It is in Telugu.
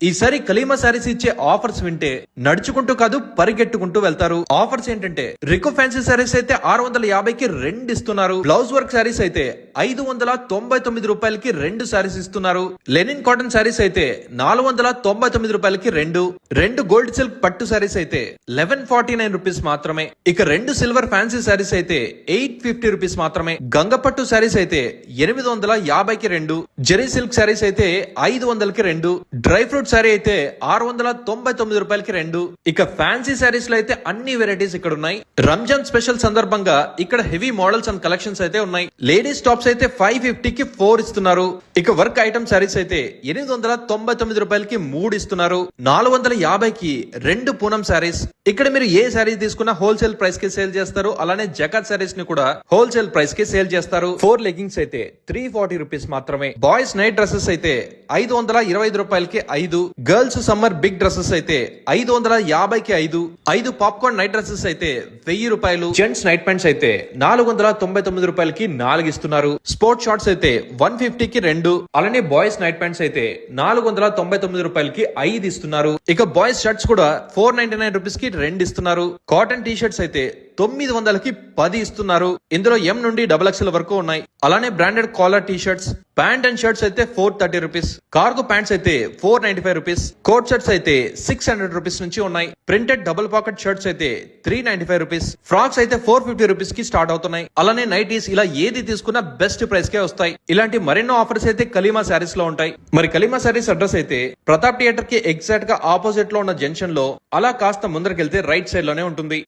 ఈసారి కలీమా శారీస్ ఇచ్చే ఆఫర్స్ వింటే నడుచుకుంటూ కాదు పరిగెట్టుకుంటూ వెళ్తారు. ఆఫర్స్ ఏంటంటే రికో ఫ్యాన్సీ శారీస్ అయితే 650కి 2 ఇస్తున్నారు. బ్లౌజ్ వర్క్ శారీస్ అయితే 599 రూపాయలకి 2 శారీస్ ఇస్తున్నారు. లెనిన్ కాటన్ శారీస్ అయితే 499 రూపాయలకి 2 గోల్డ్ సిల్క్ పట్టు శారీస్ అయితే 1149 రూపీస్ మాత్రమే. ఇక 2 సిల్వర్ ఫ్యాన్సీ శారీస్ అయితే 850 రూపీస్ మాత్రమే. గంగ పట్టు శారీస్ అయితే 850కి 2, జెరీ సిల్క్ శారీస్ అయితే 500కి 2, డ్రై ఫ్రూట్ శారీ అయితే 699 రూపాయలకి 2. ఇక ఫ్యాన్సీ శారీస్ లో అయితే అన్ని వెరైటీస్ ఇక్కడ ఉన్నాయి. రంజాన్ స్పెషల్ సందర్భంగా ఇక్కడ హెవీ మోడల్స్ అండ్ కలెక్షన్స్ అయితే ఉన్నాయి. లేడీస్ టాప్స్ అయితే 550కి 4 ఇస్తున్నారు. ఇక వర్క్ ఐటమ్ శారీస్ అయితే 899 రూపాయలకి 3 ఇస్తున్నారు. 450కి 2 పూనం శారీస్. ఇక్కడ మీరు ఏ శారీ తీసుకున్నా హోల్సేల్ ప్రైస్ కి సేల్ చేస్తారు. అలానే జకాత్ శారీస్ ని కూడా హోల్సేల్ ప్రైస్ కి సేల్ చేస్తారు. 4 లెగ్గింగ్స్ అయితే 340 రూపీస్ మాత్రమే. బాయ్స్ నైట్ డ్రెస్సెస్ అయితే 525 రూపాయలకి 5. గర్ల్స్ సమ్మర్ బిగ్ డ్రెస్సెస్ అయితే 550కి 5 పాప్కార్న్ నైట్ డ్రెస్సెస్ అయితే 1000 రూపాయలు. జెంట్స్ నైట్ ప్యాంట్స్ అయితే 499 రూపాయలకి 4 ఇస్తున్నారు. స్పోర్ట్స్ షార్ట్స్ అయితే 150కి 2. అలానే బాయ్స్ నైట్ ప్యాంట్స్ అయితే 499 రూపాయలకి 5 ఇస్తున్నారు. ఇక బాయ్స్ షర్ట్స్ కూడా 499 రూపీస్ కి 2 ఇస్తున్నారు. కాటన్ టీ షర్ట్స్ అయితే 900కి 10 ఇస్తున్నారు. ఇందులో M నుండి XXL వరకు ఉన్నాయి. అలానే branded collar T shirts, pant and shirts అయితే 430 రూపీస్. కార్గో ప్యాంట్స్ అయితే 495 రూపీస్. కోట్ షర్ట్స్ అయితే 600 రూపీస్ నుంచి ఉన్నాయి. ప్రింటెడ్ డబుల్ పాకెట్ షర్ట్స్ అయితే 395 రూపీస్. ఫ్రాక్స్ అయితే 450 రూపీస్ కి స్టార్ట్ అవుతున్నాయి. అలానే నైటీస్ ఇలా ఏది తీసుకున్నా బెస్ట్ ప్రైస్ కే వస్తాయి. ఇలాంటి మరెన్నో ఆఫర్స్ అయితే కలీమా శారీస్ లో ఉంటాయి. మరి కలీమా శారీస్ అడ్రస్ అయితే ప్రతాప్ థియేటర్ కి ఎగ్జాక్ట్ గా ఆపోజిట్ లో ఉన్న జంక్షన్ లో అలా కాస్త ముందరకెళ్తే రైట్ సైడ్ లోనే ఉంటుంది.